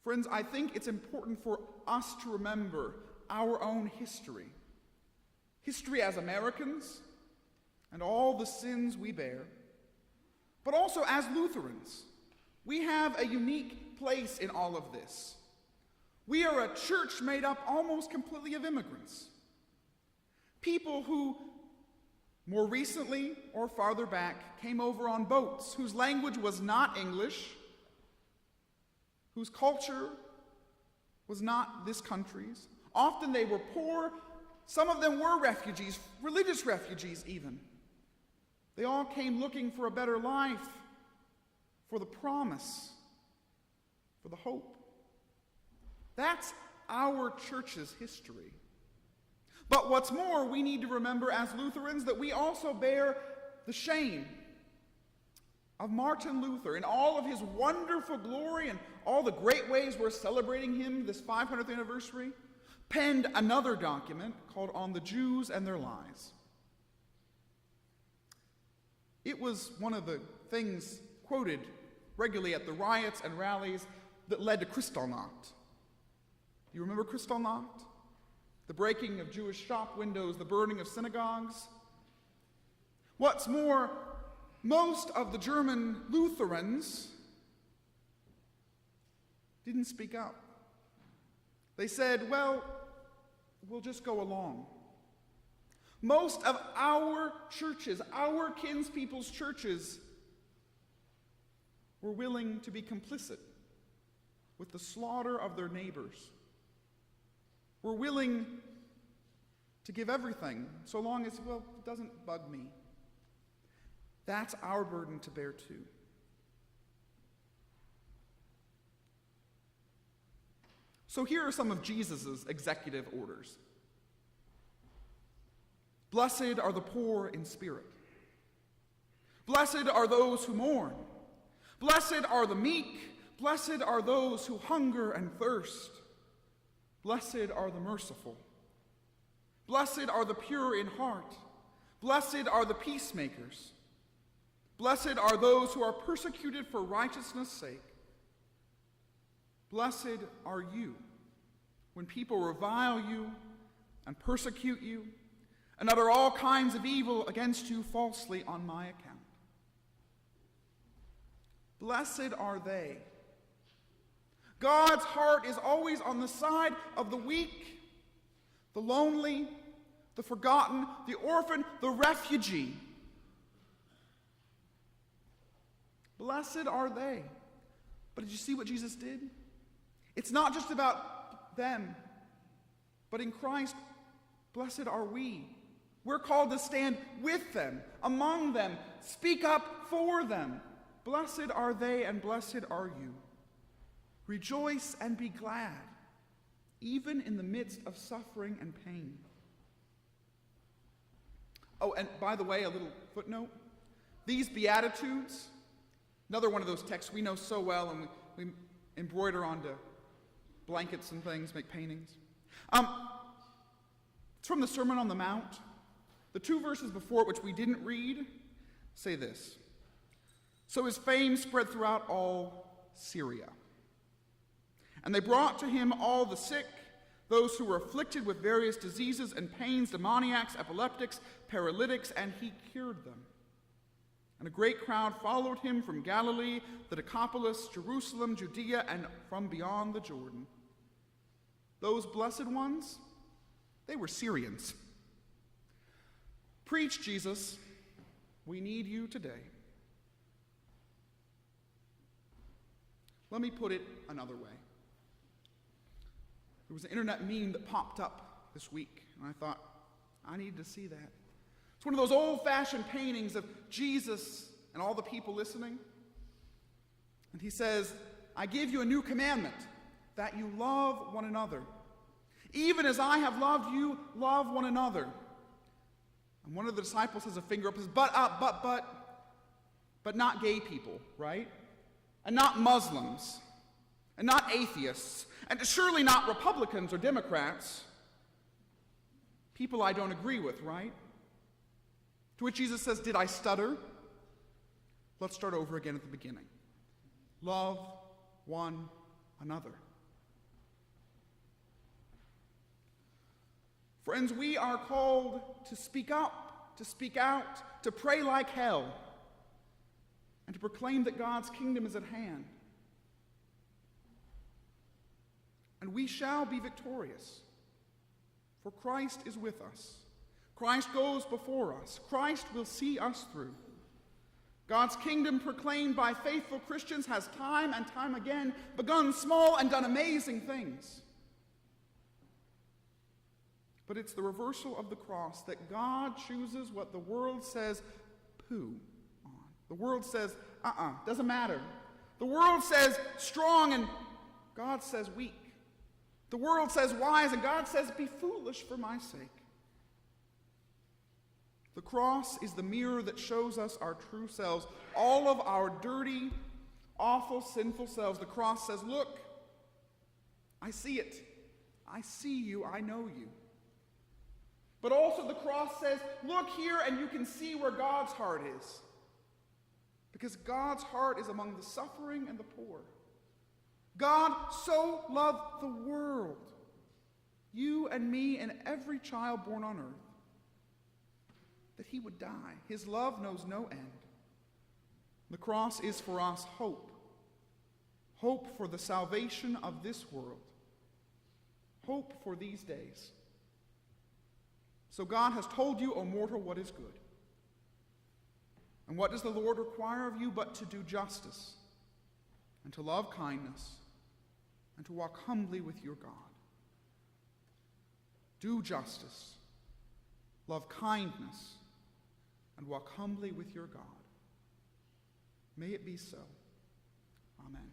Friends, I think it's important for us to remember our own history. History as Americans and all the sins we bear, but also as Lutherans. We have a unique place in all of this. We are a church made up almost completely of immigrants. People who, more recently or farther back, came over on boats, whose language was not English, whose culture was not this country's. Often they were poor. Some of them were refugees, religious refugees even. They all came looking for a better life, for the promise, for the hope. That's our church's history. But what's more, we need to remember as Lutherans that we also bear the shame of Martin Luther in all of his wonderful glory and all the great ways we're celebrating him this 500th anniversary, penned another document called On the Jews and Their Lies. It was one of the things quoted regularly at the riots and rallies that led to Kristallnacht. You remember Kristallnacht? The breaking of Jewish shop windows, the burning of synagogues. What's more, most of the German Lutherans didn't speak up. They said, well, we'll just go along. Most of our churches, our kinspeople's churches, were willing to be complicit with the slaughter of their neighbors. Were willing to give everything, so long as, well, it doesn't bug me. That's our burden to bear too. So here are some of Jesus' executive orders. Blessed are the poor in spirit. Blessed are those who mourn. Blessed are the meek. Blessed are those who hunger and thirst. Blessed are the merciful. Blessed are the pure in heart. Blessed are the peacemakers. Blessed are those who are persecuted for righteousness' sake. Blessed are you when people revile you and persecute you and utter all kinds of evil against you falsely on my account. Blessed are they. God's heart is always on the side of the weak, the lonely, the forgotten, the orphan, the refugee. Blessed are they. But did you see what Jesus did? It's not just about them, but in Christ, blessed are we. We're called to stand with them, among them, speak up for them. Blessed are they and blessed are you. Rejoice and be glad, even in the midst of suffering and pain. Oh, and by the way, a little footnote. These Beatitudes, another one of those texts we know so well, and we embroider onto blankets and things, make paintings. It's from the Sermon on the Mount. The two verses before it, which we didn't read, say this. So his fame spread throughout all Syria. And they brought to him all the sick, those who were afflicted with various diseases and pains, demoniacs, epileptics, paralytics, and he cured them. And a great crowd followed him from Galilee, the Decapolis, Jerusalem, Judea, and from beyond the Jordan. Those blessed ones, they were Syrians. Preach, Jesus. We need you today. Let me put it another way. There was an internet meme that popped up this week, and I thought, I need to see that. It's one of those old-fashioned paintings of Jesus and all the people listening. And he says, I give you a new commandment, that you love one another. Even as I have loved you, love one another. And one of the disciples has a finger up and says, but not gay people, right? And not Muslims, and not atheists, and surely not Republicans or Democrats. People I don't agree with, right? To which Jesus says, did I stutter? Let's start over again at the beginning. Love one another. Friends, we are called to speak up, to speak out, to pray like hell, and to proclaim that God's kingdom is at hand. And we shall be victorious, for Christ is with us. Christ goes before us. Christ will see us through. God's kingdom proclaimed by faithful Christians has time and time again begun small and done amazing things. But it's the reversal of the cross that God chooses what the world says pooh on. The world says, doesn't matter. The world says strong and God says weak. The world says wise and God says be foolish for my sake. The cross is the mirror that shows us our true selves, all of our dirty, awful, sinful selves. The cross says, look, I see it. I see you. I know you. But also the cross says, look here and you can see where God's heart is. Because God's heart is among the suffering and the poor. God so loved the world, you and me and every child born on earth, that he would die. His love knows no end. The cross is for us hope. Hope for the salvation of this world. Hope for these days. So God has told you, O mortal, what is good. And what does the Lord require of you but to do justice, and to love kindness, and to walk humbly with your God? Do justice, love kindness, and walk humbly with your God. May it be so. Amen.